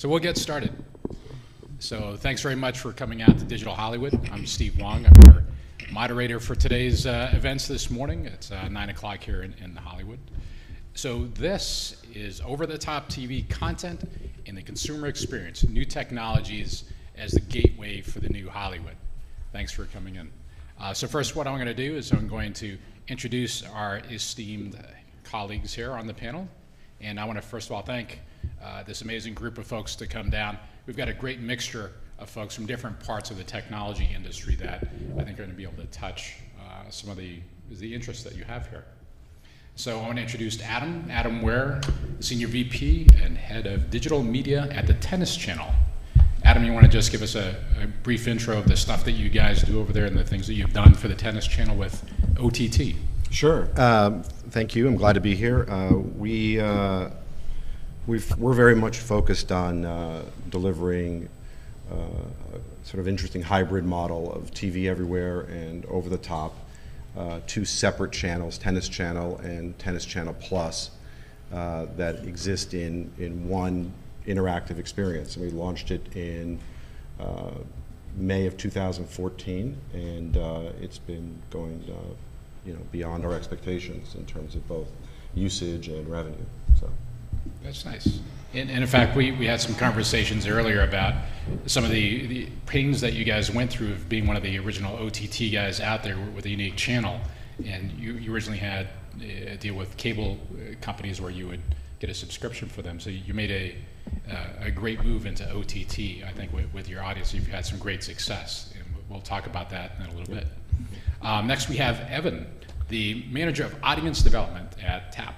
So we'll get started. So thanks very much for coming out to Digital Hollywood. I'm Steve Wong. I'm your moderator for today's events this morning. It's 9 o'clock here in Hollywood. So this is over-the-top TV content in the consumer experience, new technologies as the gateway for the new Hollywood. Thanks for coming in. So first, what I'm going to do is I'm going to introduce our esteemed colleagues here on the panel. And I want to first of all thank this amazing group of folks to come down. We've got a great mixture of folks from different parts of the technology industry that I think are going to be able to touch some of the interests that you have here. So I want to introduce Adam Ware, Senior VP and Head of Digital Media at the Tennis Channel. Adam, you want to just give us a brief intro of the stuff that you guys do over there and the things that you've done for the Tennis Channel with OTT? Sure. Thank you. I'm glad to be here. We're very much focused on delivering a sort of interesting hybrid model of TV everywhere and over the top, two separate channels, Tennis Channel and Tennis Channel Plus, that exist in one interactive experience. And we launched it in May of 2014, and it's been going beyond our expectations in terms of both usage and revenue. So. That's nice. And in fact, we had some conversations earlier about some of the pains that you guys went through of being one of the original OTT guys out there with a unique channel. And you originally had a deal with cable companies where you would get a subscription for them. So you made a great move into OTT, I think, with your audience. You've had some great success. And we'll talk about that in a little bit. Next, we have Evan, the Manager of Audience Development at TAP.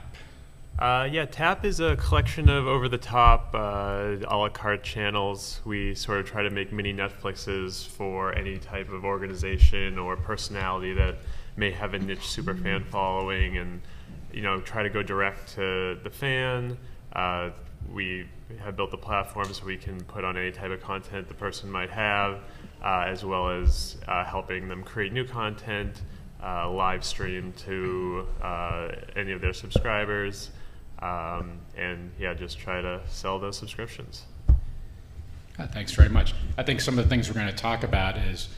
TAP is a collection of over-the-top a la carte channels. We sort of try to make mini Netflixes for any type of organization or personality that may have a niche superfan following, and try to go direct to the fan. We have built the platform so we can put on any type of content the person might have, as well as helping them create new content, live stream to any of their subscribers. Just try to sell those subscriptions. Thanks very much. I think some of the things we're going to talk about is,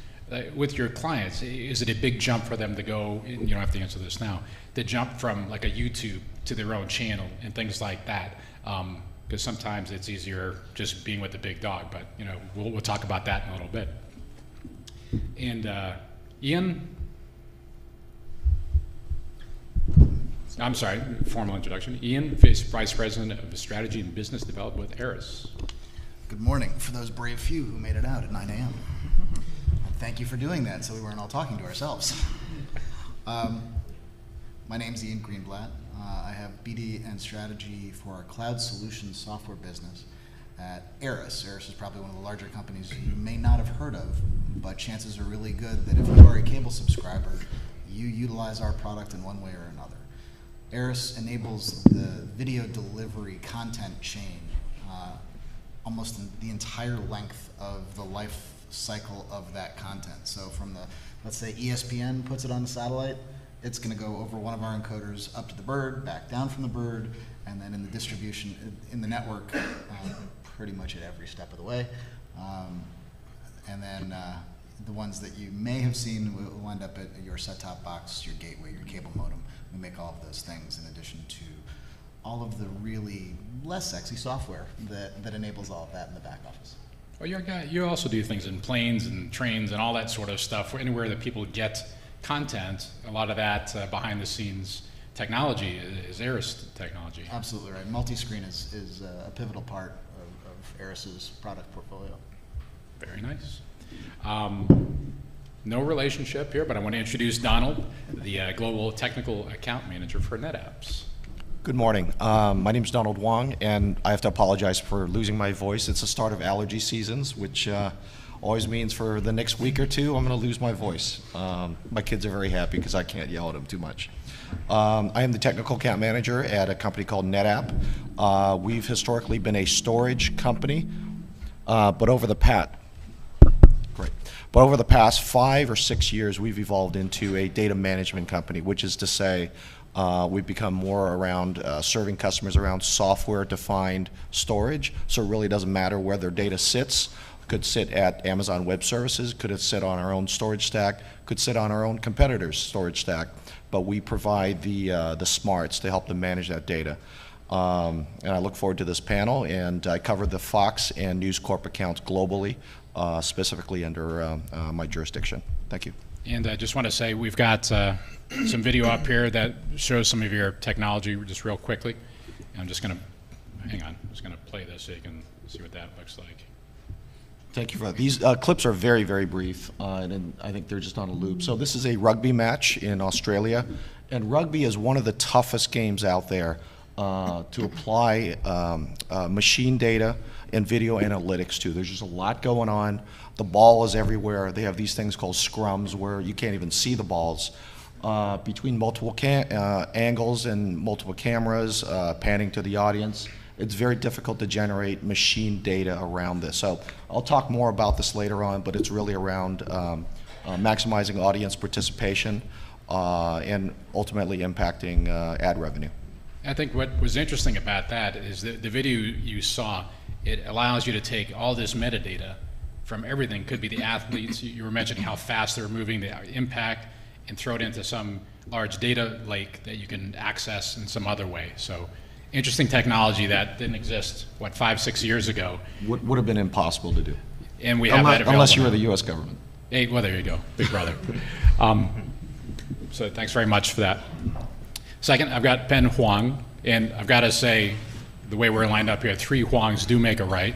with your clients, is it a big jump for them to go, you don't have to answer this now, to jump from like a YouTube to their own channel and things like that? Because sometimes it's easier just being with the big dog, but we'll talk about that in a little bit. And Ian? I'm sorry, formal introduction. Ian, Vice President of Strategy and Business Development with Aeris. Good morning for those brave few who made it out at 9 a.m. And thank you for doing that so we weren't all talking to ourselves. My name's Ian Greenblatt. I have BD and strategy for our cloud solutions software business at Aeris. Aeris is probably one of the larger companies you may not have heard of, but chances are really good that if you are a cable subscriber, you utilize our product in one way or another. Aeris enables the video delivery content chain almost the entire length of the life cycle of that content. So from let's say ESPN puts it on the satellite, it's going to go over one of our encoders up to the bird, back down from the bird, and then in the distribution, in the network, pretty much at every step of the way. And then the ones that you may have seen will end up at your set-top box, your gateway, your cable modem. We make all of those things in addition to all of the really less sexy software that enables all of that in the back office. Well, you also do things in planes and trains and all that sort of stuff. Anywhere that people get content, a lot of that behind-the-scenes technology is Aeris technology. Absolutely right. Multi-screen is a pivotal part of Aeris's product portfolio. Very nice. No relationship here, but I want to introduce Donald, the Global Technical Account Manager for NetApps. Good morning. My name is Donald Wong, and I have to apologize for losing my voice. It's the start of allergy seasons, which always means for the next week or two, I'm going to lose my voice. My kids are very happy because I can't yell at them too much. I am the Technical Account Manager at a company called NetApp. We've historically been a storage company, but over the past 5 or 6 years, we've evolved into a data management company, which is to say We've become more around serving customers around software-defined storage, so it really doesn't matter where their data sits. Could sit at Amazon Web Services, could it sit on our own storage stack, could sit on our own competitor's storage stack, but we provide the smarts to help them manage that data. And I look forward to this panel, and I cover the Fox and News Corp accounts globally, specifically under my jurisdiction. Thank you. And I just want to say we've got some video up here that shows some of your technology just real quickly. And I'm just going to, hang on, I'm just going to play this so you can see what that looks like. Thank you for that. These clips are very, very brief, and I think they're just on a loop. So this is a rugby match in Australia, and rugby is one of the toughest games out there to apply machine data and video analytics to. There's just a lot going on. The ball is everywhere. They have these things called scrums where you can't even see the balls. Between multiple angles and multiple cameras, panning to the audience, it's very difficult to generate machine data around this. So I'll talk more about this later on, but it's really around maximizing audience participation and ultimately impacting ad revenue. I think what was interesting about that is that the video you saw, it allows you to take all this metadata from everything. Could be the athletes, you were mentioning how fast they're moving, the impact, and throw it into some large data lake that you can access in some other way. So interesting technology that didn't exist, what, 5-6 years ago. Would have been impossible to do. And we have that available unless you were now. the U.S. government. Hey, well, there you go, big brother. So thanks very much for that. Second, I've got Ben Huang, and I've got to say, the way we're lined up here, 3 Huangs do make a right.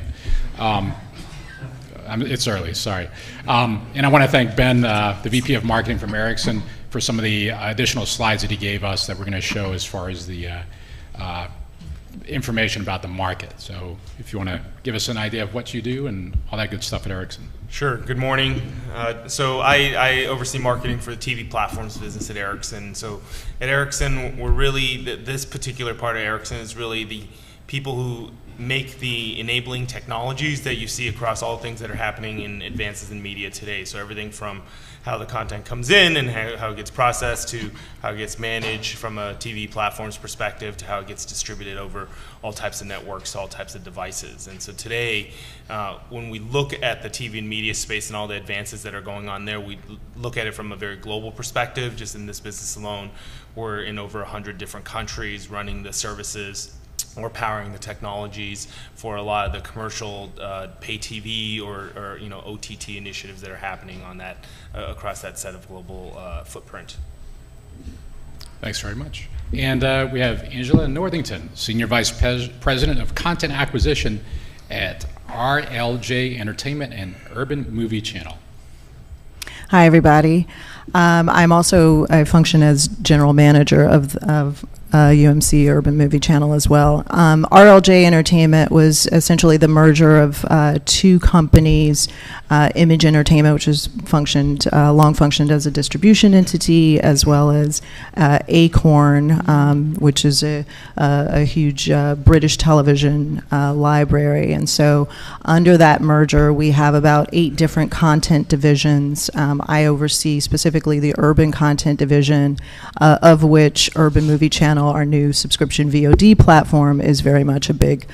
It's early, sorry. And I want to thank Ben, the VP of Marketing from Ericsson, for some of the additional slides that he gave us that we're going to show as far as the information about the market. So if you want to give us an idea of what you do and all that good stuff at Ericsson. Sure. Good morning. So I oversee marketing for the TV platforms business at Ericsson. So at Ericsson, we're really, this particular part of Ericsson is really the people who make the enabling technologies that you see across all things that are happening in advances in media today. So everything from how the content comes in and how it gets processed to how it gets managed from a TV platform's perspective to how it gets distributed over all types of networks, all types of devices. And so today, when we look at the TV and media space and all the advances that are going on there, we look at it from a very global perspective. Just in this business alone, we're in over 100 different countries running the services. We're powering the technologies for a lot of the commercial pay TV or OTT initiatives that are happening on that across that set of global footprint. Thanks very much. And we have Angela Northington, Senior Vice President of Content Acquisition at RLJ Entertainment and Urban Movie Channel. Hi, everybody. I function as General Manager of UMC Urban Movie Channel as well. RLJ Entertainment was essentially the merger of 2 companies, Image Entertainment, which has long functioned as a distribution entity, as well as Acorn, which is a huge British television library. And so under that merger, we have about 8 different content divisions. I oversee specifically the urban content division, of which Urban Movie Channel, our new subscription VOD platform, is very much a big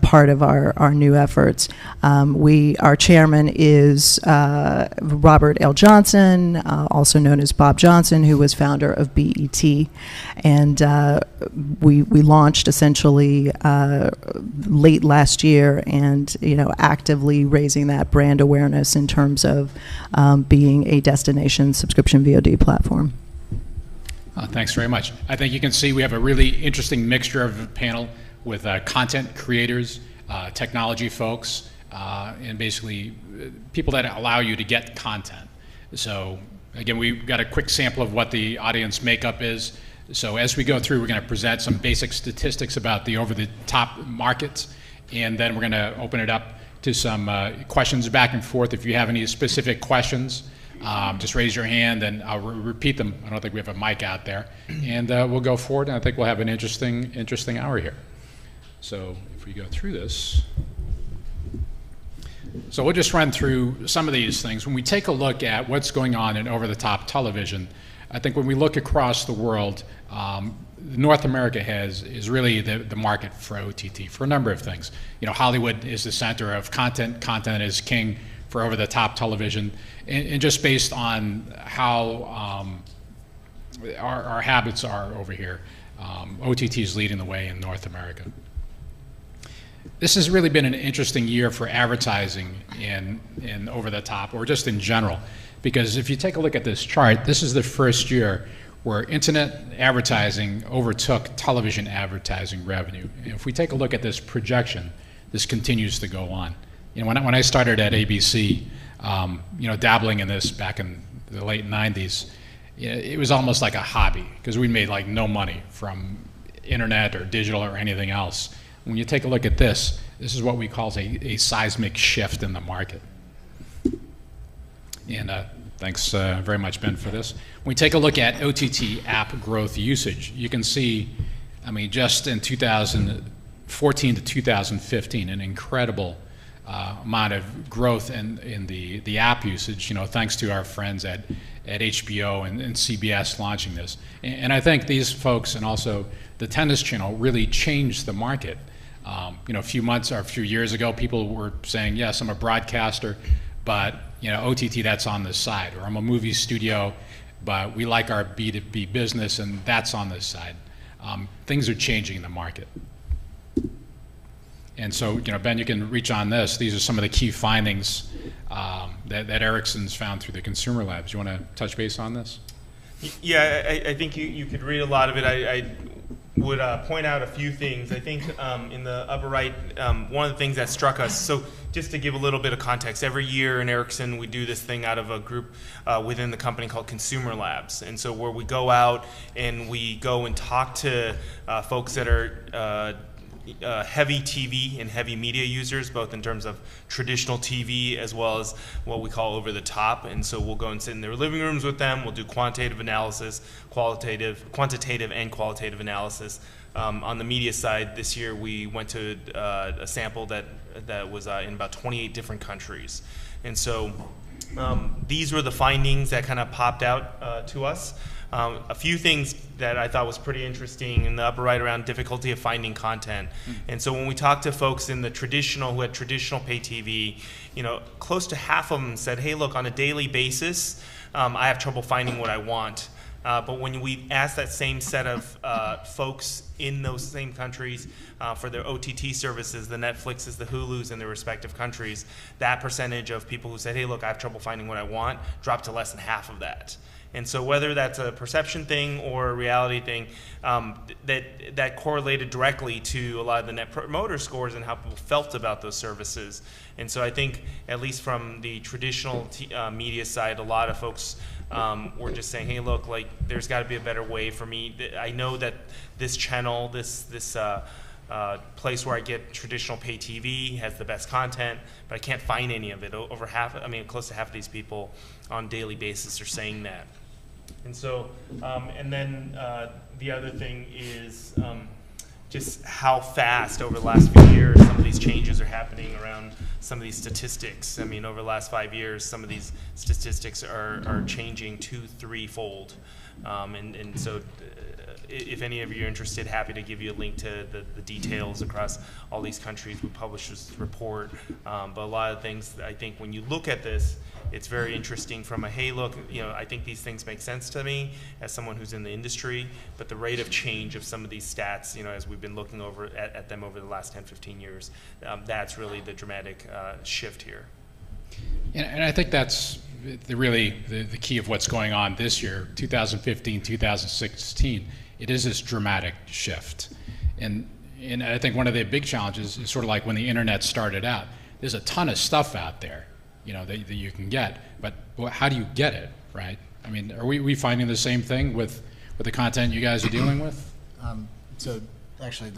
part of our new efforts. Our chairman is Robert L. Johnson, also known as Bob Johnson, who was founder of BET. And we launched essentially late last year, and actively raising that brand awareness in terms of being a destination subscription VOD platform. Thanks very much. I think you can see we have a really interesting mixture of a panel with content creators, technology folks, and basically people that allow you to get content. So again, we've got a quick sample of what the audience makeup is. So as we go through, we're going to present some basic statistics about the over-the-top markets, and then we're going to open it up to some questions back and forth. If you have any specific questions, just raise your hand and I'll repeat them. I don't think we have a mic out there. And we'll go forward, and I think we'll have an interesting hour here. So if we go through this. So we'll just run through some of these things. When we take a look at what's going on in over-the-top television, I think when we look across the world, North America is really the market for OTT for a number of things. You know, Hollywood is the center of content. Content is king for over-the-top television, and just based on how our habits are over here, OTT is leading the way in North America. This has really been an interesting year for advertising in over-the-top, or just in general, because if you take a look at this chart, this is the first year where internet advertising overtook television advertising revenue. And if we take a look at this projection, this continues to go on. You know, when I started at ABC, you know, dabbling in this back in the late 90s, it was almost like a hobby because we made like no money from internet or digital or anything else. When you take a look at this, this is what we call a seismic shift in the market. And thanks very much, Ben, for this. When we take a look at OTT app growth usage, you can see, I mean, just in 2014 to 2015, an incredible amount of growth in the app usage, you know, thanks to our friends at HBO and CBS launching this. And I think these folks and also the Tennis Channel really changed the market. You know, a few months or a few years ago, people were saying, yes, I'm a broadcaster, but, you know, OTT, that's on this side. Or I'm a movie studio, but we like our B2B business, and that's on this side. Things are changing in the market. And so, you know, Ben, you can reach on this. These are some of the key findings that Ericsson's found through the consumer labs. You want to touch base on this? Yeah, I think you could read a lot of it. I would point out a few things. I think in the upper right, one of the things that struck us, so just to give a little bit of context, every year in Ericsson we do this thing out of a group within the company called Consumer Labs. And so where we go out and we go and talk to folks that are heavy TV and heavy media users, both in terms of traditional TV as well as what we call over the top. And so we'll go and sit in their living rooms with them. We'll do quantitative analysis, quantitative and qualitative analysis. On the media side, this year we went to a sample that was in about 28 different countries. And so these were the findings that kind of popped out to us. A few things that I thought was pretty interesting in the upper right around difficulty of finding content. And so when we talked to folks in the traditional, who had traditional pay TV, you know, close to half of them said, hey, look, on a daily basis, I have trouble finding what I want. But when we asked that same set of folks in those same countries for their OTT services, the Netflixes, the Hulus in their respective countries, that percentage of people who said, hey, look, I have trouble finding what I want, dropped to less than half of that. And so whether that's a perception thing or a reality thing, that correlated directly to a lot of the Net Promoter Scores and how people felt about those services. And so I think, at least from the traditional media side, a lot of folks were just saying, hey, look, like, there's got to be a better way for me. I know that this channel, this place where I get traditional pay TV has the best content, but I can't find any of it. Over half, I mean, close to half of these people on a daily basis are saying that. And so, and then the other thing is just how fast over the last few years some of these changes are happening around some of these statistics. I mean, over the last 5 years, some of these statistics are changing 2-3-fold. And so if any of you are interested, happy to give you a link to the details across all these countries. We published this report, but a lot of things, I think when you look at this, it's very interesting from a, hey, look, you know, I think these things make sense to me as someone who's in the industry, but the rate of change of some of these stats, you know, as we've been looking over at them over the last 10, 15 years, that's really the dramatic shift here. And I think that's really the key of what's going on this year, 2015, 2016. It is this dramatic shift. And I think one of the big challenges is sort of like when the internet started out. There's a ton of stuff out there, you know, that you can get, but how do you get it, right? I mean, are we finding the same thing with the content you guys are dealing with? So actually,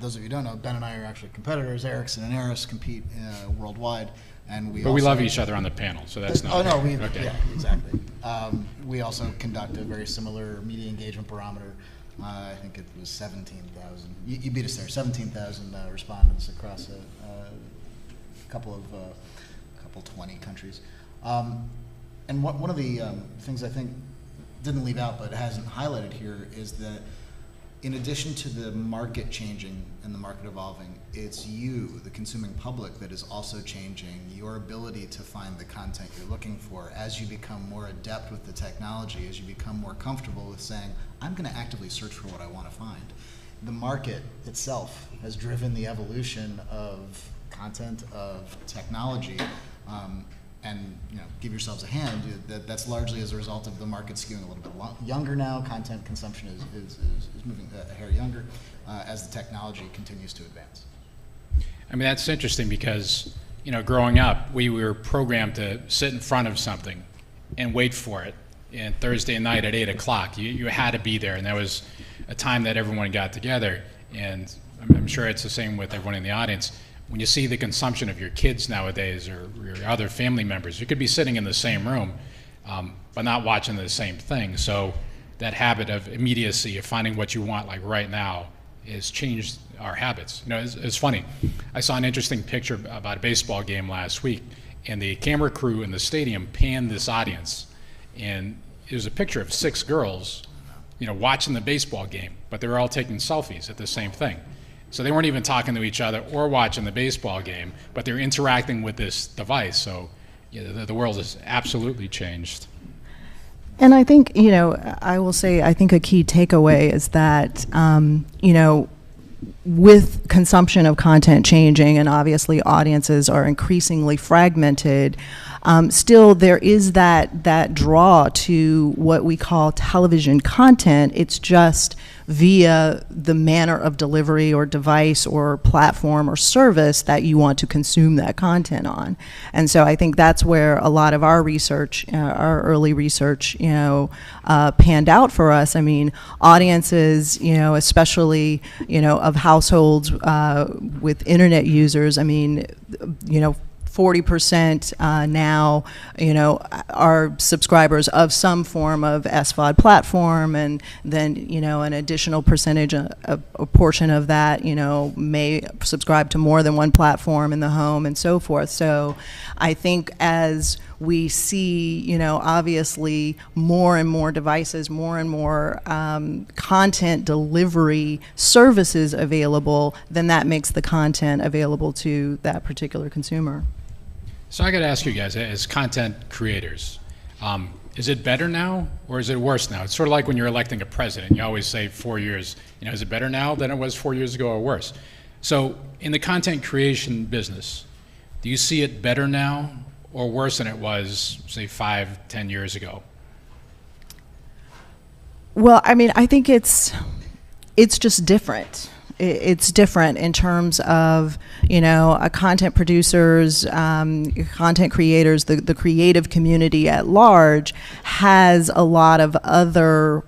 those of you who don't know, Ben and I are actually competitors. Ericsson and Aris compete worldwide. And we love each other on the panel, so that's not. Oh no, okay. Yeah, exactly. We also conduct a very similar media engagement barometer. I think it was 17,000. You beat us there. 17,000 respondents across a couple 20 countries. And one of the things I think didn't leave out but hasn't highlighted here is that in addition to the market changing and the market evolving, it's you, the consuming public, that is also changing. Your ability to find the content you're looking for as you become more adept with the technology, as you become more comfortable with saying, I'm going to actively search for what I want to find. The market itself has driven the evolution of content, of technology, and give yourselves a hand. That's largely as a result of the market skewing a little bit younger now. Content consumption is moving a hair younger as the technology continues to advance. I mean, that's interesting because, growing up, we were programmed to sit in front of something and wait for it. And Thursday night at 8 o'clock, you had to be there, and there was a time that everyone got together. And I'm sure it's the same with everyone in the audience. When you see the consumption of your kids nowadays or your other family members, you could be sitting in the same room, but not watching the same thing. So that habit of immediacy, of finding what you want like right now, has changed our habits. It's funny. I saw an interesting picture about a baseball game last week, and the camera crew in the stadium panned this audience, and it was a picture of 6 girls, watching the baseball game, but they were all taking selfies at the same thing. So they weren't even talking to each other or watching the baseball game, but they're interacting with this device. So the world has absolutely changed. And I think, I will say, I think a key takeaway is that, with consumption of content changing and obviously audiences are increasingly fragmented, still there is that draw to what we call television content. It's just via the manner of delivery or device or platform or service that you want to consume that content on. And so I think that's where a lot of our research, our early research, panned out for us. I mean, audiences, especially, of households with internet users, I mean, 40% now, are subscribers of some form of SVOD platform, and then, an additional percentage, a portion of that, may subscribe to more than one platform in the home and so forth. So I think as we see, obviously more and more devices, more and more content delivery services available, then that makes the content available to that particular consumer. So I got to ask you guys, as content creators, is it better now or is it worse now? It's sort of like when you're electing a president. You always say 4 years, is it better now than it was 4 years ago or worse? So in the content creation business, do you see it better now or worse than it was, say, 5-10 years ago? Well, I mean, I think it's just different. It's different in terms of, content producers, content creators, the creative community at large has a lot of other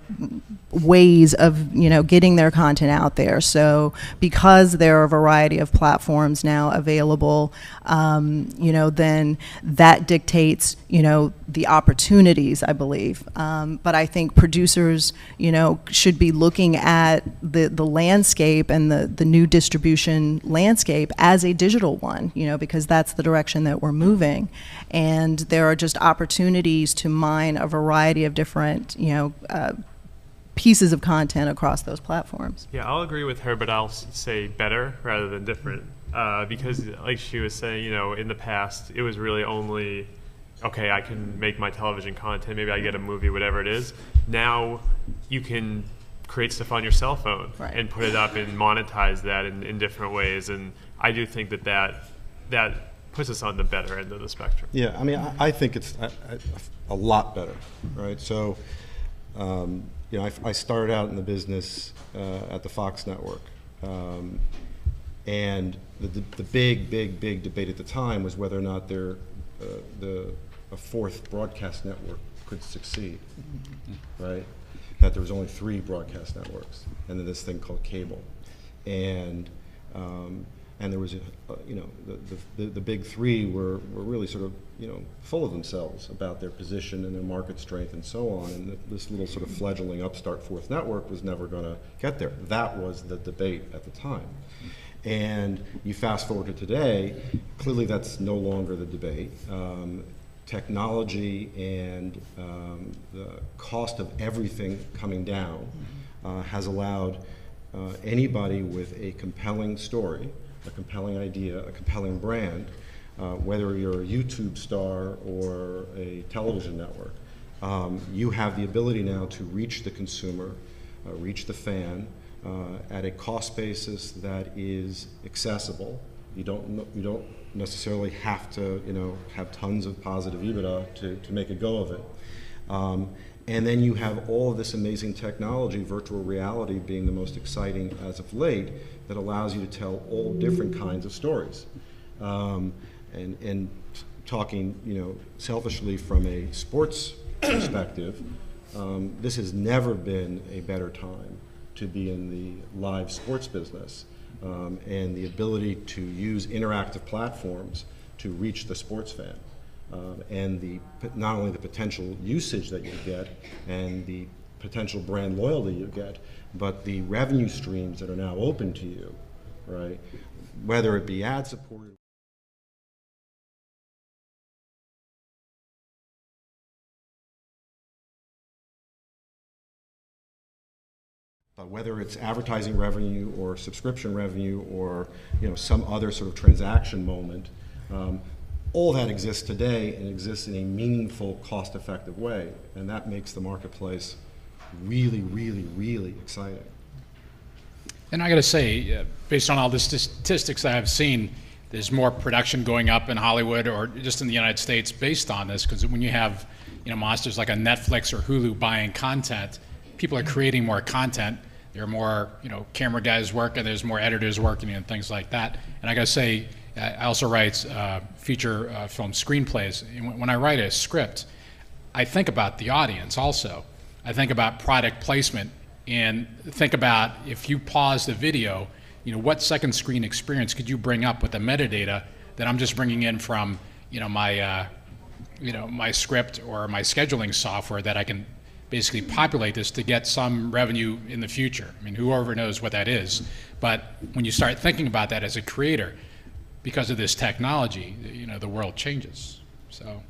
ways of getting their content out there. So because there are a variety of platforms now available, then that dictates the opportunities, I believe. But I think producers should be looking at the landscape and the new distribution landscape as a digital one, because that's the direction that we're moving. And there are just opportunities to mine a variety of different pieces of content across those platforms. Yeah, I'll agree with her, but I'll say better rather than different. Because like she was saying, in the past, it was really only, okay, I can make my television content, maybe I get a movie, whatever it is. Now you can create stuff on your cell phone and put it up and monetize that in different ways. And I do think that puts us on the better end of the spectrum. Yeah, I mean, I think it's a lot better, right? So, I started out in the business at the Fox network, and the big debate at the time was whether or not a fourth broadcast network could succeed, right? That there was only 3 broadcast networks, and then this thing called cable, and there was the big 3 were really sort of full of themselves about their position and their market strength and so on, and this little sort of fledgling upstart fourth network was never going to get there. That was the debate at the time. And you fast forward to today, clearly that's no longer the debate. technology and the cost of everything coming down has allowed anybody with a compelling story, a compelling idea, a compelling brand, whether you're a YouTube star or a television network, you have the ability now to reach the consumer, reach the fan at a cost basis that is accessible. You don't necessarily have to, have tons of positive EBITDA to make a go of it. And then you have all of this amazing technology, virtual reality being the most exciting as of late, that allows you to tell all different kinds of stories. And talking, selfishly from a sports perspective, this has never been a better time to be in the live sports business. And the ability to use interactive platforms to reach the sports fan. And not only the potential usage that you get and the potential brand loyalty you get, but the revenue streams that are now open to you, right? Whether it be ad supported. Whether it's advertising revenue or subscription revenue or some other sort of transaction moment, all that exists today and exists in a meaningful, cost-effective way, and that makes the marketplace really, really, really exciting. And I got to say, based on all the statistics that I've seen, there's more production going up in Hollywood or just in the United States based on this, because when you have monsters like a Netflix or Hulu buying content, people are creating more content. There are more camera guys working, there's more editors working and things like that. And I got to say, I also write feature film screenplays. And when I write a script, I think about the audience also. I think about product placement and think about, if you pause the video, what second screen experience could you bring up with the metadata that I'm just bringing in from my my script or my scheduling software, that I can basically populate this to get some revenue in the future. I mean, whoever knows what that is. But when you start thinking about that as a creator, because of this technology, the world changes. So,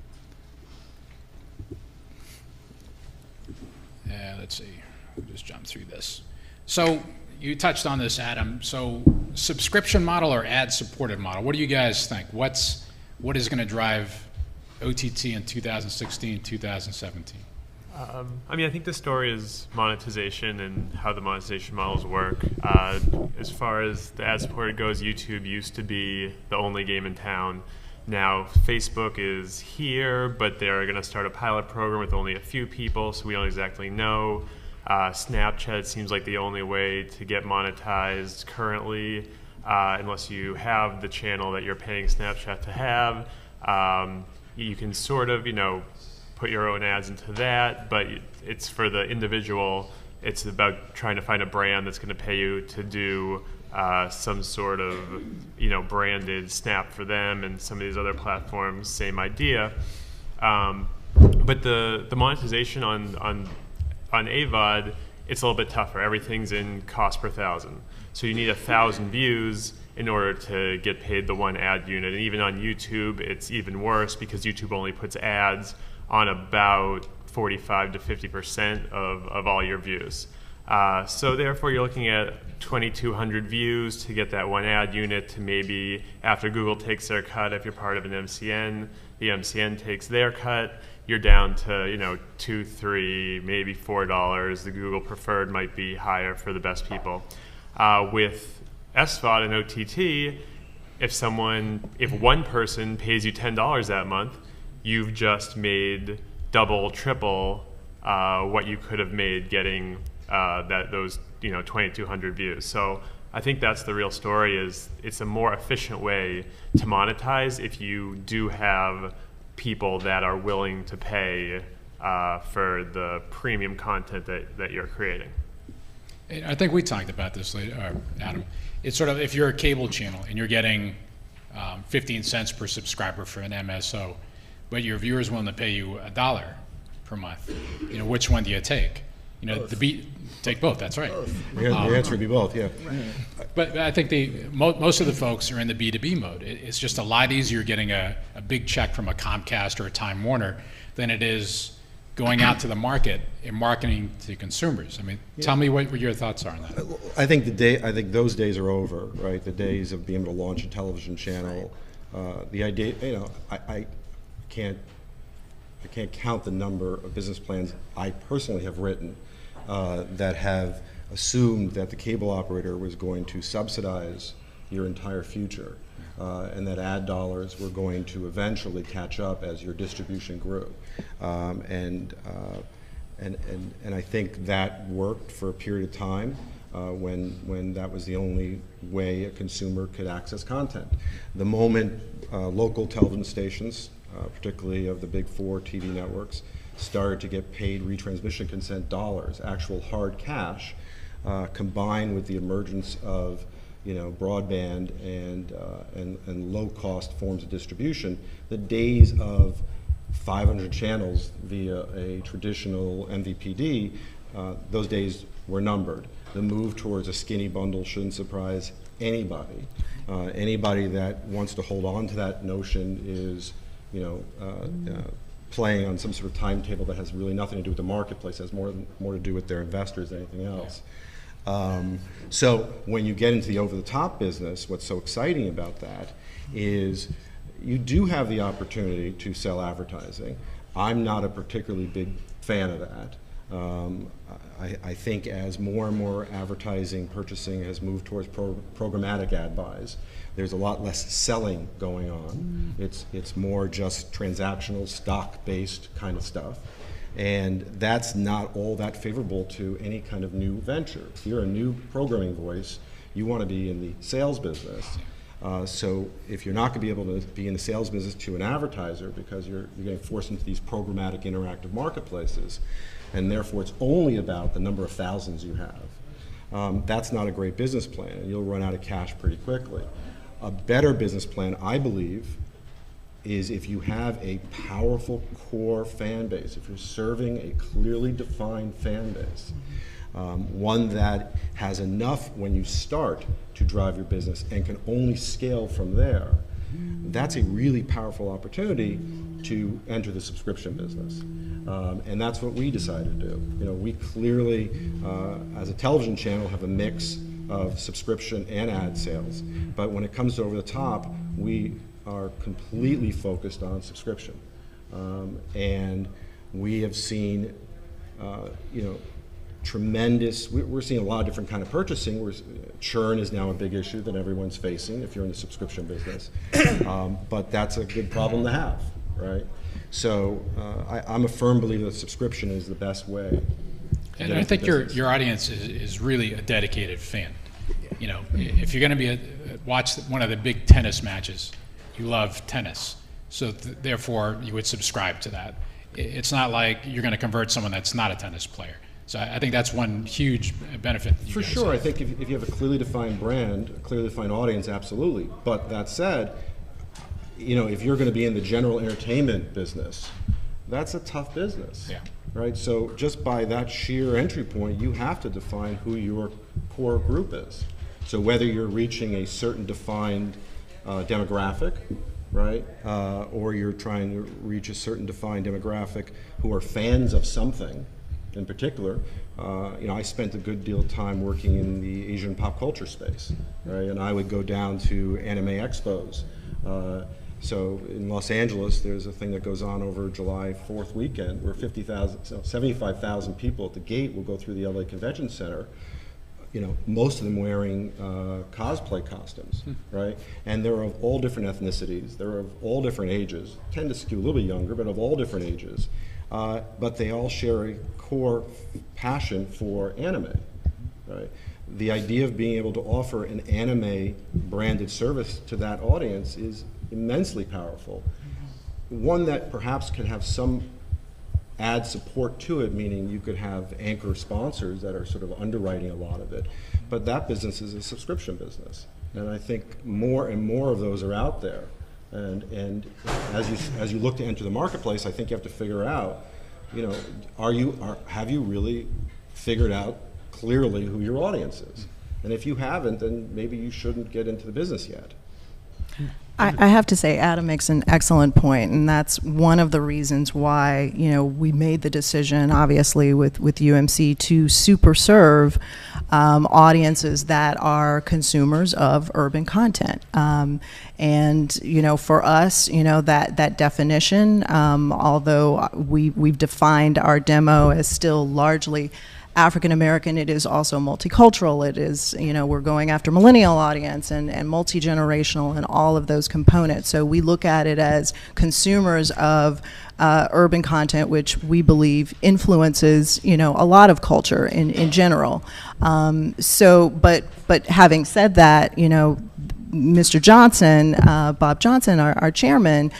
let's see, we'll just jump through this. So you touched on this, Adam. So subscription model or ad-supported model? What do you guys think? What is going to drive OTT in 2016, 2017? I think the story is monetization and how the monetization models work. As far as the ad-supported goes, YouTube used to be the only game in town. Now Facebook is here, but they're going to start a pilot program with only a few people, so we don't exactly know. Snapchat seems like the only way to get monetized currently, unless you have the channel that you're paying Snapchat to have. You can sort of, put your own ads into that, but it's for the individual. It's about trying to find a brand that's going to pay you to do some sort of branded snap for them, and some of these other platforms, same idea. But the monetization on AVOD, it's a little bit tougher. Everything's in cost per thousand. So you need 1,000 views in order to get paid the one ad unit. And even on YouTube, it's even worse, because YouTube only puts ads on about 45 to 50% of all your views. So therefore, you're looking at 2,200 views to get that one ad unit, to maybe, after Google takes their cut, if you're part of an MCN, the MCN takes their cut, you're down to $2, $3, maybe $4. The Google preferred might be higher for the best people. With SVOD and OTT, if one person pays you $10 that month, you've just made double, triple what you could have made getting those 2,200 views. So I think that's the real story. Is it's a more efficient way to monetize if you do have people that are willing to pay for the premium content that you're creating. I think we talked about this later, Adam. It's sort of, if you're a cable channel and you're getting 15 cents per subscriber for an MSO, but your viewer's willing to pay you $1 per month, which one do you take? You know, take both. That's right. The answer would be both, yeah. But I think most of the folks are in the B2B mode. It's just a lot easier getting a big check from a Comcast or a Time Warner than it is going out to the market and marketing to consumers. I mean, tell me what your thoughts are on that. I think those days are over, right? The days of being able to launch a television channel. The idea, you know, I can't count the number of business plans I personally have written that have assumed that the cable operator was going to subsidize your entire future, and that ad dollars were going to eventually catch up as your distribution grew. And I think that worked for a period of time when that was the only way a consumer could access content. The moment local television stations, particularly of the big 4 TV networks, started to get paid retransmission consent dollars, actual hard cash, combined with the emergence of, you know, broadband and low-cost forms of distribution, the days of 500 channels via a traditional MVPD, those days were numbered. The move towards a skinny bundle shouldn't surprise anybody. Anybody that wants to hold on to that notion is, you know, playing on some sort of timetable that has really nothing to do with the marketplace, has more to do with their investors than anything else. So when you get into the over-the-top business, what's so exciting about that is you do have the opportunity to sell advertising. I'm not a particularly big fan of that. I think as more and more advertising purchasing has moved towards programmatic ad buys, there's a lot less selling going on. It's more just transactional, stock-based kind of stuff. And that's not all that favorable to any kind of new venture. If you're a new programming voice, you want to be in the sales business. So if you're not going to be able to be in the sales business to an advertiser because you're getting forced into these programmatic interactive marketplaces, and therefore it's only about the number of thousands you have, that's not a great business plan, and you'll run out of cash pretty quickly. A better business plan, I believe, is if you have a powerful core fan base, if you're serving a clearly defined fan base, one that has enough when you start to drive your business and can only scale from there, that's a really powerful opportunity to enter the subscription business. And that's what we decided to do. You know, we clearly, as a television channel, have a mix of subscription and ad sales. But when it comes to over the top, we are completely focused on subscription. And we have seen, you know, tremendous, we're seeing a lot of different kind of purchasing. Churn is now a big issue that everyone's facing if you're in the subscription business. But that's a good problem to have, right? So I'm a firm believer that subscription is the best way. And I think your audience is really a dedicated fan. You know, if you're going to watch one of the big tennis matches, you love tennis, so therefore you would subscribe to that. It's not like you're going to convert someone that's not a tennis player. So I think that's one huge benefit. For sure, I think if you have a clearly defined brand, a clearly defined audience, absolutely. But that said, you know, if you're going to be in the general entertainment business, that's a tough business. Yeah. Right? So just by that sheer entry point, you have to define who your core group is. So whether you're reaching a certain defined demographic, right, or you're trying to reach a certain defined demographic who are fans of something in particular. You know, I spent a good deal of time working in the Asian pop culture space, right, and I would go down to anime expos. So in Los Angeles, there's a thing that goes on over July 4th weekend where 75,000 people at the gate will go through the LA Convention Center, you know, most of them wearing cosplay costumes, right? And they're of all different ethnicities, they're of all different ages, tend to skew a little bit younger, but of all different ages. But they all share a core passion for anime, right? The idea of being able to offer an anime branded service to that audience is immensely powerful. One that perhaps can have some ad support to it, meaning you could have anchor sponsors that are sort of underwriting a lot of it. But that business is a subscription business. And I think more and more of those are out there. And as you look to enter the marketplace, I think you have to figure out, you know, have you really figured out clearly who your audience is. And if you haven't, then maybe you shouldn't get into the business yet. I have to say, Adam makes an excellent point, and that's one of the reasons why, you know, we made the decision, obviously, with UMC to super serve audiences that are consumers of urban content. And, you know, for us, you know, that definition, although we've defined our demo as still largely African American, it is also multicultural. It is, you know, we're going after millennial audience and multi-generational and all of those components. So we look at it as consumers of urban content, which we believe influences, you know, a lot of culture in general. But having said that, you know, Mr. Johnson, Bob Johnson, our chairman,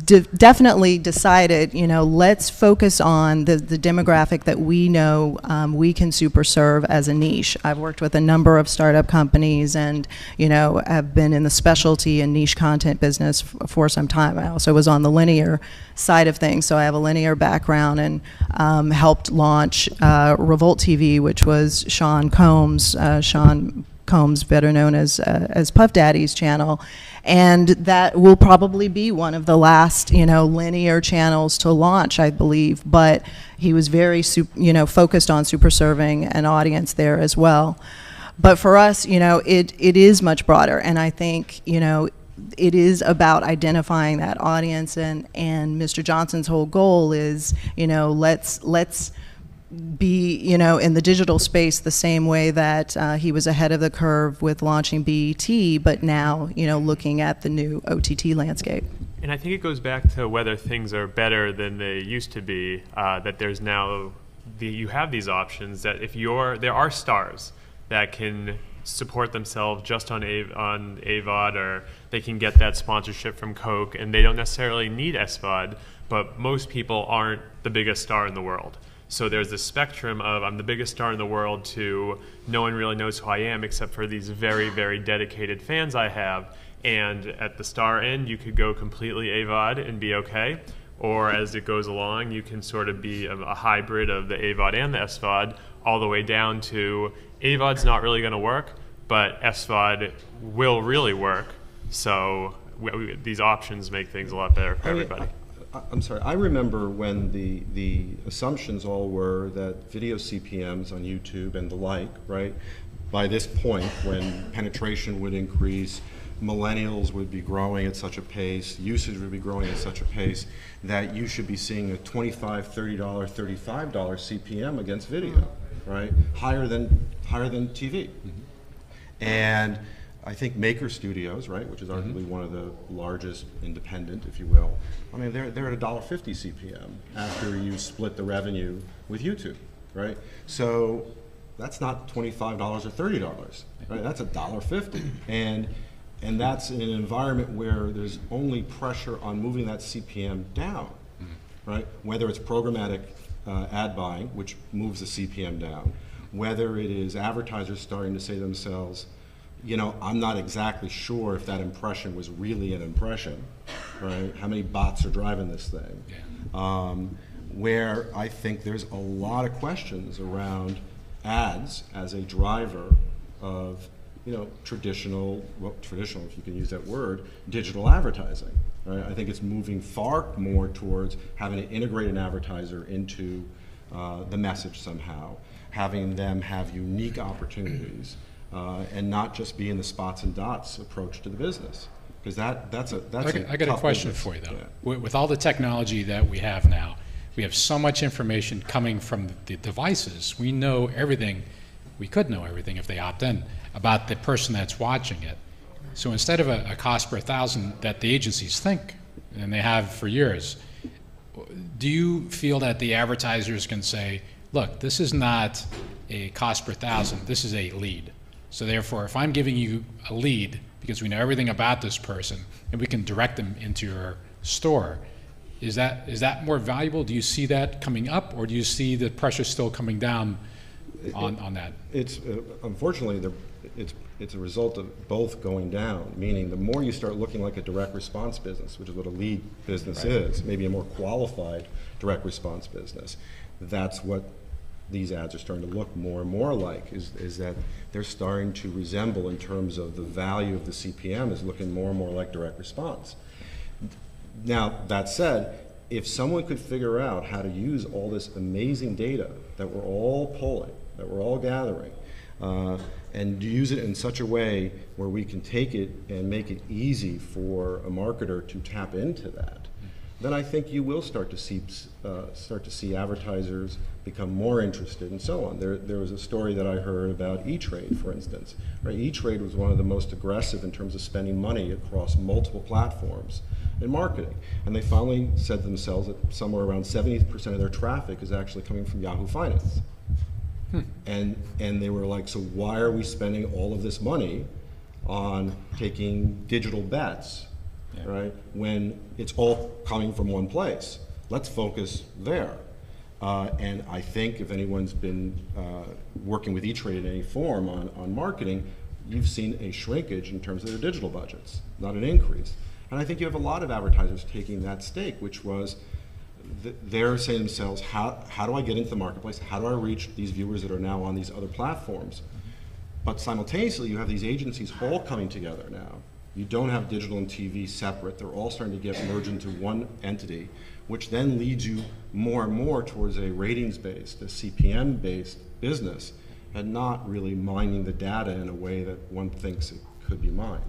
definitely decided, you know, let's focus on the demographic that we know we can super serve as a niche. I've worked with a number of startup companies and, you know, have been in the specialty and niche content business for some time. I also was on the linear side of things, so I have a linear background and helped launch Revolt TV, which was Sean Combs, better known as Puff Daddy's channel, and that will probably be one of the last, you know, linear channels to launch, I believe. But he was very, you know, focused on super serving an audience there as well. But for us, you know, it is much broader, and I think, you know, it is about identifying that audience, and Mr. Johnson's whole goal is, you know, let's be, you know, in the digital space the same way that he was ahead of the curve with launching BET, but now, you know, looking at the new OTT landscape. And I think it goes back to whether things are better than they used to be, that there's now, you have these options that if there are stars that can support themselves just on AVOD, or they can get that sponsorship from Coke, and they don't necessarily need SVOD, but most people aren't the biggest star in the world. So there's this spectrum of I'm the biggest star in the world to no one really knows who I am except for these very, very dedicated fans I have. And at the star end, you could go completely AVOD and be okay. Or as it goes along, you can sort of be a hybrid of the AVOD and the SVOD, all the way down to AVOD's not really going to work, but SVOD will really work. So these options make things a lot better for everybody. I'm sorry, I remember when the assumptions all were that video CPMs on YouTube and the like, right, by this point when penetration would increase, millennials would be growing at such a pace, usage would be growing at such a pace, that you should be seeing a $25, $30, $35 CPM against video, right, higher than TV. Mm-hmm. And I think Maker Studios, right, which is arguably one of the largest independent, if you will, I mean, they're at $1.50 CPM after you split the revenue with YouTube, right? So that's not $25 or $30, right? That's $1.50. And that's in an environment where there's only pressure on moving that CPM down, right? Whether it's programmatic ad buying, which moves the CPM down, whether it is advertisers starting to say to themselves, you know, I'm not exactly sure if that impression was really an impression, right? How many bots are driving this thing? Yeah. Where I think there's a lot of questions around ads as a driver of, you know, traditional, if you can use that word, digital advertising, right? I think it's moving far more towards having to integrate an advertiser into the message somehow, having them have unique opportunities. And not just be in the spots and dots approach to the business, because that's I got a question business. for you though. Yeah. With all the technology that we have now, we have so much information coming from the devices. We know everything. We could know everything if they opt in about the person that's watching it. So instead of a cost per thousand that the agencies think, and they have for years, do you feel that the advertisers can say, look, this is not a cost per thousand, this is a lead. So therefore, if I'm giving you a lead, because we know everything about this person, and we can direct them into your store, is that more valuable? Do you see that coming up, or do you see the pressure still coming down on that? It's unfortunately it's a result of both going down. Meaning, the more you start looking like a direct response business, which is what a lead business is, maybe a more qualified direct response business, that's what these ads are starting to look more and more like is that they're starting to resemble, in terms of the value of the CPM, is looking more and more like direct response. Now, that said, if someone could figure out how to use all this amazing data that we're all pulling, that we're all gathering, and use it in such a way where we can take it and make it easy for a marketer to tap into that, then I think you will start to see advertisers become more interested and so on. There was a story that I heard about E-Trade, for instance. Right? E-Trade was one of the most aggressive in terms of spending money across multiple platforms in marketing. And they finally said to themselves that somewhere around 70% of their traffic is actually coming from Yahoo Finance. And they were like, so why are we spending all of this money on taking digital bets, right, when it's all coming from one place? Let's focus there. And I think if anyone's been working with E-Trade in any form on marketing, you've seen a shrinkage in terms of their digital budgets, not an increase. And I think you have a lot of advertisers taking that stake, which was they're saying to themselves, how do I get into the marketplace? How do I reach these viewers that are now on these other platforms? But simultaneously, you have these agencies all coming together now. You don't have digital and TV separate. They're all starting to get merged into one entity, which then leads you more and more towards a ratings-based, a CPM-based business, and not really mining the data in a way that one thinks it could be mined.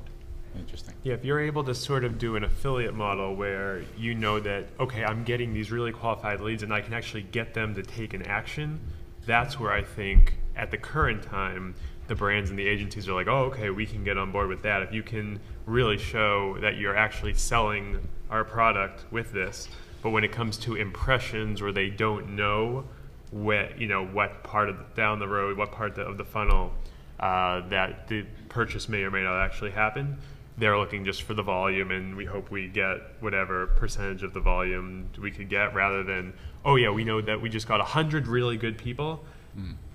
Interesting. Yeah, if you're able to sort of do an affiliate model where you know that, okay, I'm getting these really qualified leads and I can actually get them to take an action, that's where I think at the current time, the brands and the agencies are like, oh, okay, we can get on board with that. If you can really show that you're actually selling our product with this, but when it comes to impressions where they don't know what part of down the road, what part of the funnel that the purchase may or may not actually happen, they're looking just for the volume, and we hope we get whatever percentage of the volume we could get, rather than, oh yeah, we know that we just got 100 really good people.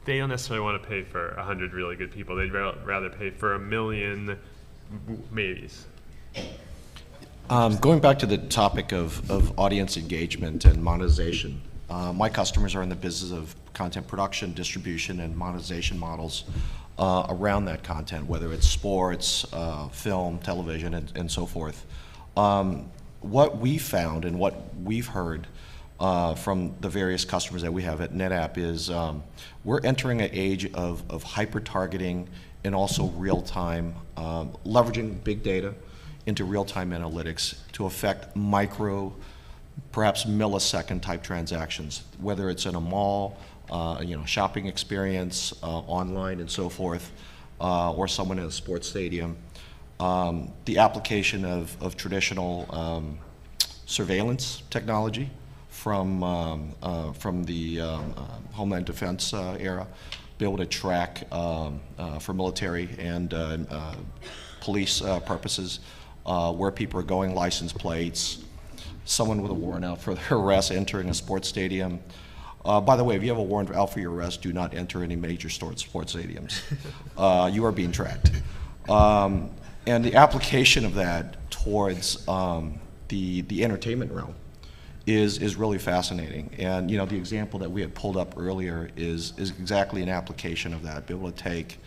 They don't necessarily want to pay for 100 really good people. They'd rather pay for 1 million maybes. Going back to the topic of audience engagement and monetization, my customers are in the business of content production, distribution, and monetization models around that content, whether it's sports, film, television, and so forth. What we found and what we've heard from the various customers that we have at NetApp is we're entering an age of hyper-targeting and also real-time, leveraging big data into real-time analytics to affect micro, perhaps millisecond type transactions, whether it's in a mall, shopping experience, online and so forth, or someone in a sports stadium. The application of traditional surveillance technology from the Homeland Defense era, be able to track for military and police purposes where people are going, license plates, someone with a warrant out for their arrest entering a sports stadium. By the way, if you have a warrant out for your arrest, do not enter any major sports stadiums. You are being tracked. And the application of that towards the entertainment realm is really fascinating. And the example that we had pulled up earlier is exactly an application of that. Be able to take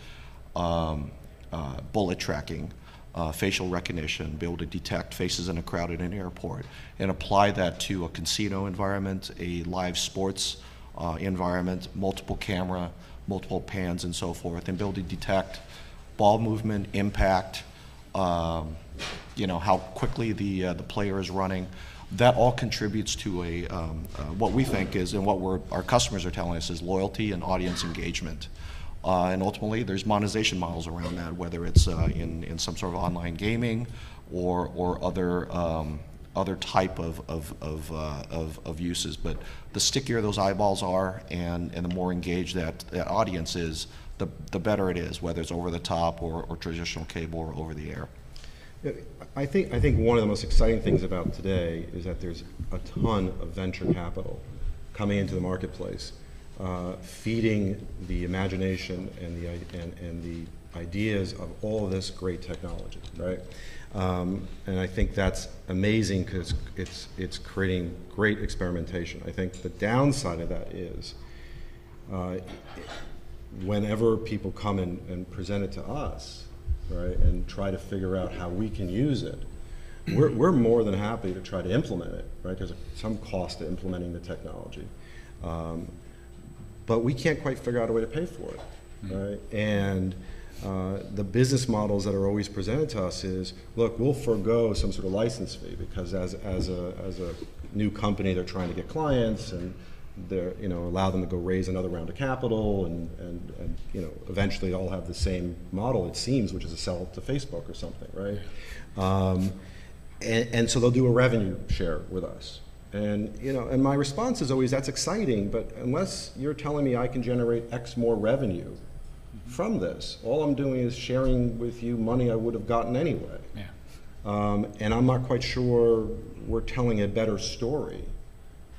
bullet tracking, facial recognition, be able to detect faces in a crowd at an airport, and apply that to a casino environment, a live sports environment, multiple camera, multiple pans, and so forth, and be able to detect ball movement, impact, how quickly the player is running. That all contributes to what we think is, and what our customers are telling us is loyalty and audience engagement. And ultimately, there's monetization models around that, whether it's in some sort of online gaming or other type of uses. But the stickier those eyeballs are, and the more engaged that audience is, the better it is, whether it's over the top or traditional cable or over the air. I think one of the most exciting things about today is that there's a ton of venture capital coming into the marketplace, feeding the imagination and the ideas of all of this great technology, right? And I think that's amazing because it's creating great experimentation. I think the downside of that is whenever people come and present it to us, right, and try to figure out how we can use it, we're more than happy to try to implement it, right? There's some cost to implementing the technology. But we can't quite figure out a way to pay for it, right? And the business models that are always presented to us is, look, we'll forego some sort of license fee because as a new company, they're trying to get clients and they're, allow them to go raise another round of capital and eventually all have the same model, it seems, which is to sell to Facebook or something, right? And so they'll do a revenue share with us. And, and my response is always, that's exciting, but unless you're telling me I can generate X more revenue from this, all I'm doing is sharing with you money I would have gotten anyway. Yeah. And I'm not quite sure we're telling a better story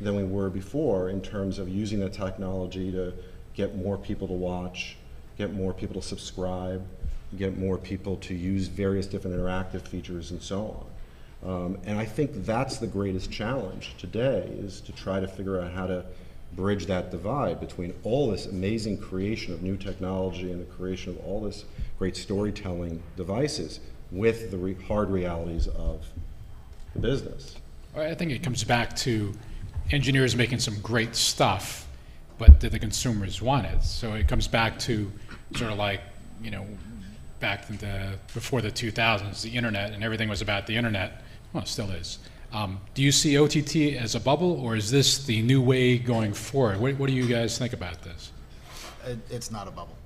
than we were before in terms of using the technology to get more people to watch, get more people to subscribe, get more people to use various different interactive features and so on. And I think that's the greatest challenge today, is to try to figure out how to bridge that divide between all this amazing creation of new technology and the creation of all this great storytelling devices with the hard realities of the business. I think it comes back to engineers making some great stuff, but did the consumers want it? So it comes back to sort of like, back in before the 2000s, the internet, and everything was about the internet. Well, it still is. Do you see OTT as a bubble, or is this the new way going forward? What do you guys think about this? It's not a bubble.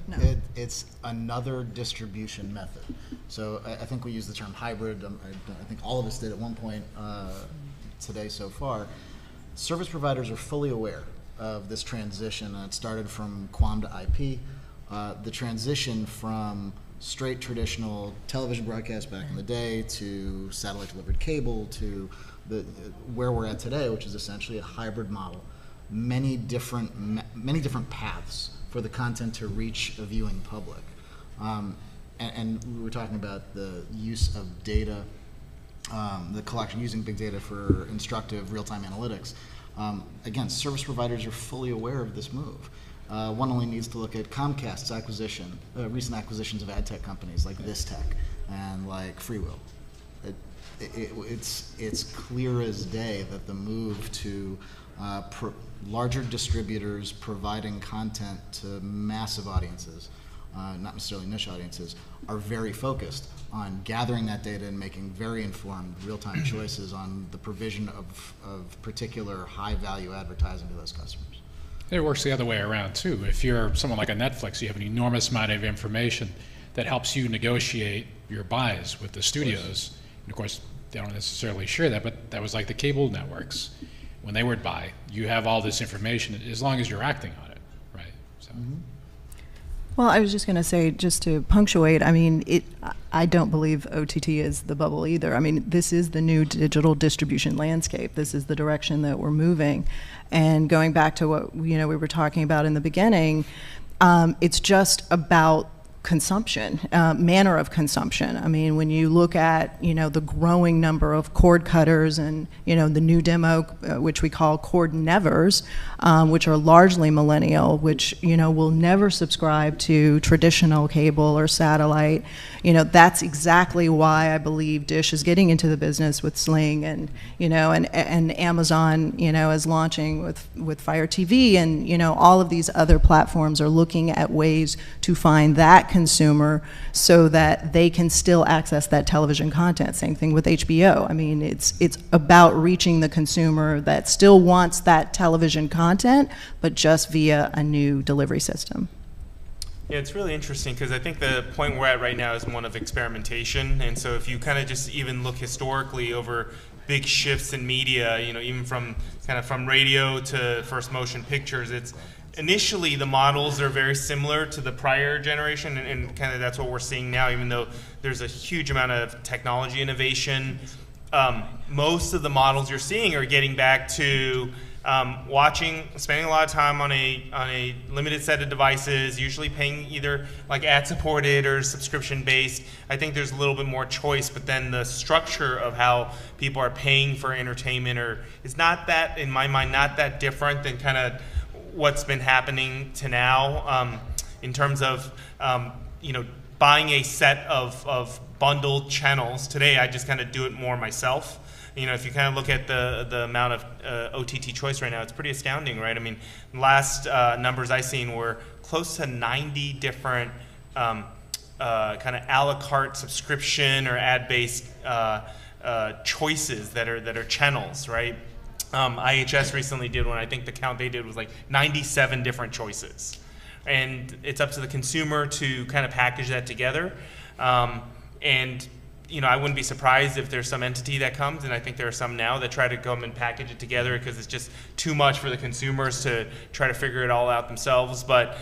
No. It's another distribution method. So I think we use the term hybrid. I think all of us did at one point today so far. Service providers are fully aware of this transition, and it started from QAM to IP. The transition from straight traditional television broadcast back in the day to satellite delivered cable to where we're at today, which is essentially a hybrid model. Many different paths for the content to reach a viewing public. And we were talking about the use of data, the collection, using big data for instructive real-time analytics. Again, service providers are fully aware of this move. One only needs to look at Comcast's recent acquisitions of ad tech companies like VisTech and like FreeWheel. It's clear as day that the move to larger distributors providing content to massive audiences, not necessarily niche audiences, are very focused on gathering that data and making very informed real-time choices on the provision of particular high-value advertising to those customers. It works the other way around too. If you're someone like a Netflix, you have an enormous amount of information that helps you negotiate your buys with the studios. And of course, they don't necessarily share that, but that was like the cable networks. When they would buy, you have all this information as long as you're acting on it, right? So. Mm-hmm. Well, I was just going to say, just to punctuate, I don't believe OTT is the bubble either. This is the new digital distribution landscape. This is the direction that we're moving. And going back to what we were talking about in the beginning, it's just about consumption, manner of consumption. When you look at, the growing number of cord cutters and, the new demo, which we call cord nevers, which are largely millennial, which, will never subscribe to traditional cable or satellite. That's exactly why I believe Dish is getting into the business with Sling and, and Amazon, is launching with Fire TV, and, all of these other platforms are looking at ways to find that consumer so that they can still access that television content. Same thing with HBO. It's about reaching the consumer that still wants that television content, but just via a new delivery system. Yeah, it's really interesting because I think the point we're at right now is one of experimentation. And so if you kind of just even look historically over big shifts in media, even from radio to first motion pictures, it's initially the models are very similar to the prior generation, and kind of that's what we're seeing now, even though there's a huge amount of technology innovation. Most of the models you're seeing are getting back to spending a lot of time on a limited set of devices, usually paying either like ad-supported or subscription-based. I think there's a little bit more choice, but then the structure of how people are paying for entertainment is not that, in my mind, not that different than kind of what's been happening to now in terms of buying a set of bundled channels. Today, I just kind of do it more myself. If you kind of look at the amount of OTT choice right now, it's pretty astounding, right? I mean, last numbers I seen were close to 90 different kind of a la carte subscription or ad-based choices that are channels, right? IHS recently did one. I think the count they did was like 97 different choices. And it's up to the consumer to kind of package that together. And I wouldn't be surprised if there's some entity that comes, and I think there are some now that try to come and package it together because it's just too much for the consumers to try to figure it all out themselves. But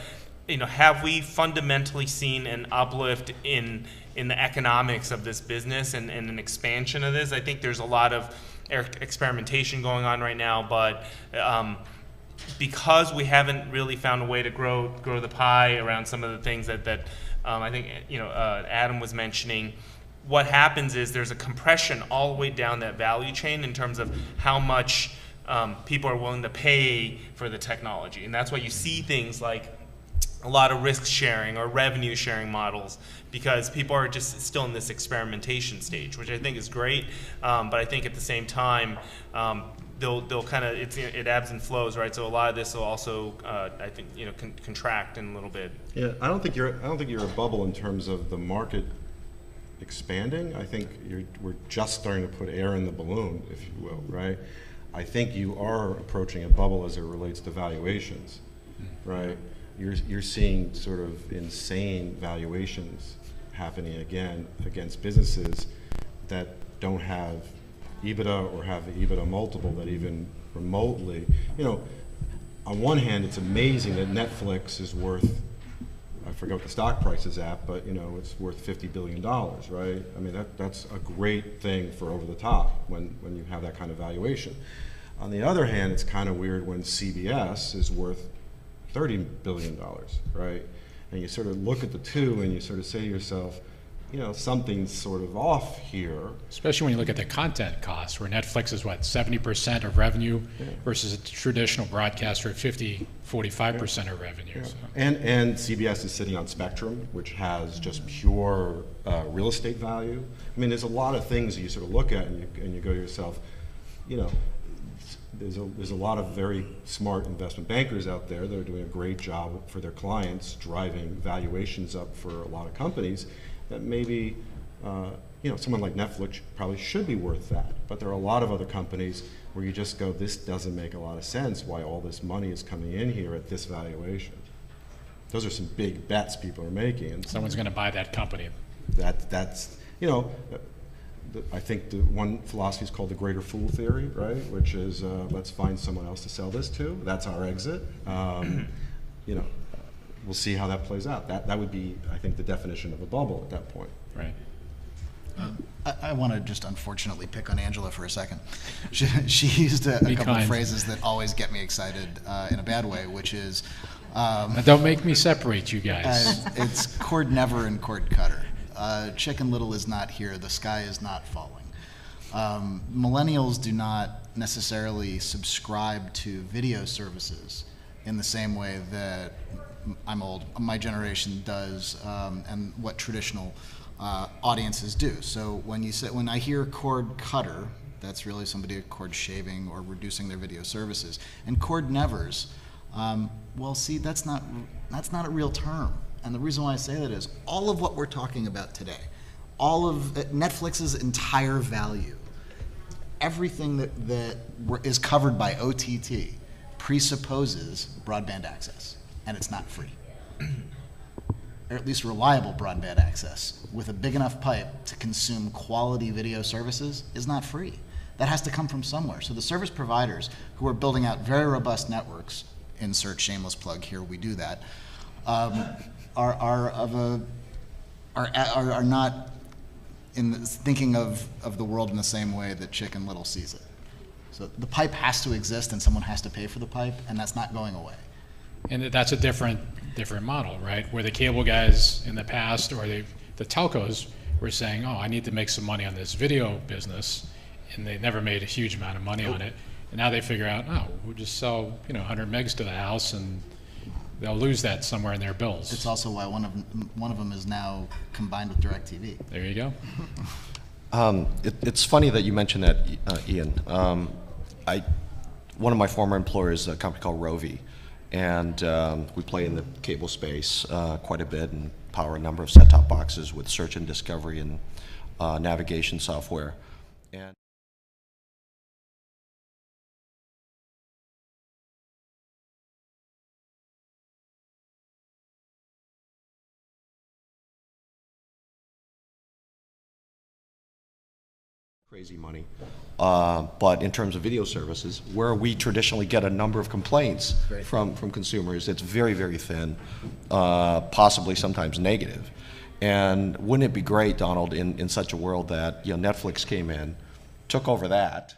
have we fundamentally seen an uplift in the economics of this business and an expansion of this? I think there's a lot of experimentation going on right now, but because we haven't really found a way to grow the pie around some of the things that I think Adam was mentioning, what happens is there's a compression all the way down that value chain in terms of how much people are willing to pay for the technology, and that's why you see things like a lot of risk sharing or revenue sharing models, because people are just still in this experimentation stage, which I think is great. But I think at the same time, they'll kind of it ebbs and flows, right? So a lot of this will also, I think, contract in a little bit. Yeah, I don't think you're a bubble in terms of the market expanding. I think we're just starting to put air in the balloon, if you will, right? I think you are approaching a bubble as it relates to valuations, right? You're seeing sort of insane valuations happening again against businesses that don't have EBITDA or have the EBITDA multiple that even remotely, on one hand, it's amazing that Netflix is worth, I forget what the stock price is at, but it's worth $50 billion, right? I mean, that's a great thing for over the top when you have that kind of valuation. On the other hand, it's kind of weird when CBS is worth $30 billion, right? And you sort of look at the two and you sort of say to yourself, something's sort of off here. Especially when you look at the content costs, where Netflix is 70% of revenue versus a traditional broadcaster at 45% of revenue. Yeah. So. And CBS is sitting on Spectrum, which has just pure real estate value. I mean, there's a lot of things that you sort of look at and you go to yourself, there's a lot of very smart investment bankers out there that are doing a great job for their clients, driving valuations up for a lot of companies that maybe, someone like Netflix probably should be worth that. But there are a lot of other companies where you just go, this doesn't make a lot of sense why all this money is coming in here at this valuation. Those are some big bets people are making. And Someone's going to buy that company. that's I think the one philosophy is called the greater fool theory, right? Which is let's find someone else to sell this to. That's our exit. We'll see how that plays out. That would be, I think, the definition of a bubble at that point. Right. I want to just unfortunately pick on Angela for a second. She used a couple of phrases that always get me excited in a bad way, which is... Now don't make me separate you guys. It's cord never and cord cutter. Chicken Little is not here. The sky is not falling. Millennials do not necessarily subscribe to video services in the same way that I'm old, my generation does, and what traditional audiences do. So when I hear cord cutter, that's really somebody cord shaving or reducing their video services. And cord nevers, well, see, that's not a real term. And the reason why I say that is all of what we're talking about today, all of Netflix's entire value, everything that is covered by OTT presupposes broadband access, and it's not free. Or at least reliable broadband access with a big enough pipe to consume quality video services is not free. That has to come from somewhere. So the service providers who are building out very robust networks, insert shameless plug here, we do that, are not thinking of the world in the same way that Chicken Little sees it. So the pipe has to exist, and someone has to pay for the pipe, and that's not going away. And that's a different model, right? Where the cable guys in the past, or the telcos, were saying, "Oh, I need to make some money on this video business," and they never made a huge amount of money on it. And now they figure out, oh, we'll just sell 100 megs to the house, and they'll lose that somewhere in their bills. It's also why one of them is now combined with DirecTV. There you go. It's funny that you mentioned that, Ian. One of my former employers is a company called Rovi, and we play in the cable space quite a bit and power a number of set-top boxes with search and discovery and navigation software. And crazy money. But in terms of video services, where we traditionally get a number of complaints from consumers, it's very, very thin, possibly sometimes negative. And wouldn't it be great, Donald, in such a world that Netflix came in, took over that,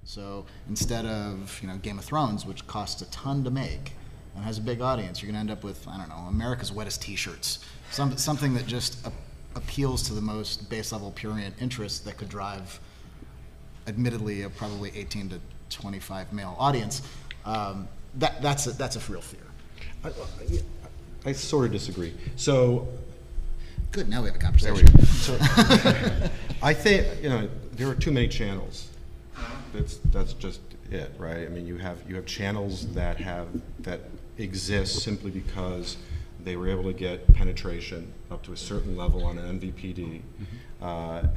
So instead of Game of Thrones, which costs a ton to make and has a big audience, you're going to end up with, I don't know, America's Wettest T-shirts, something that just appeals to the most base level prurient interest that could drive, admittedly, a probably 18 to 25 male audience. That's a real fear. I sort of disagree. So, good. Now we have a conversation. there we go. So, I think there are too many channels. That's just it, right? I mean, you have channels that exist simply because they were able to get penetration up to a certain level on an MVPD,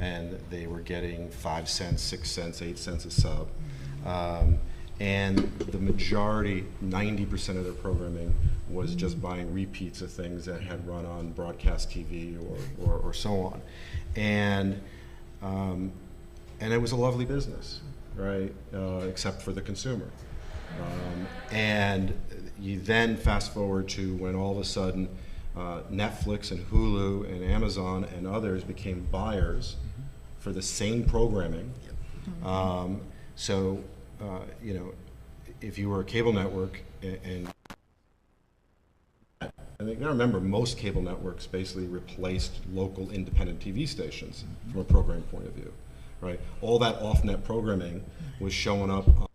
and they were getting 5 cents, 6 cents, 8 cents a sub. And the majority, 90% of their programming was just buying repeats of things that had run on broadcast TV or so on. And it was a lovely business, right? Except for the consumer. And you then fast forward to when all of a sudden Netflix and Hulu and Amazon and others became buyers for the same programming. So if you were a cable network, and I think I remember most cable networks basically replaced local independent TV stations from a program point of view, right? All that off-net programming was showing up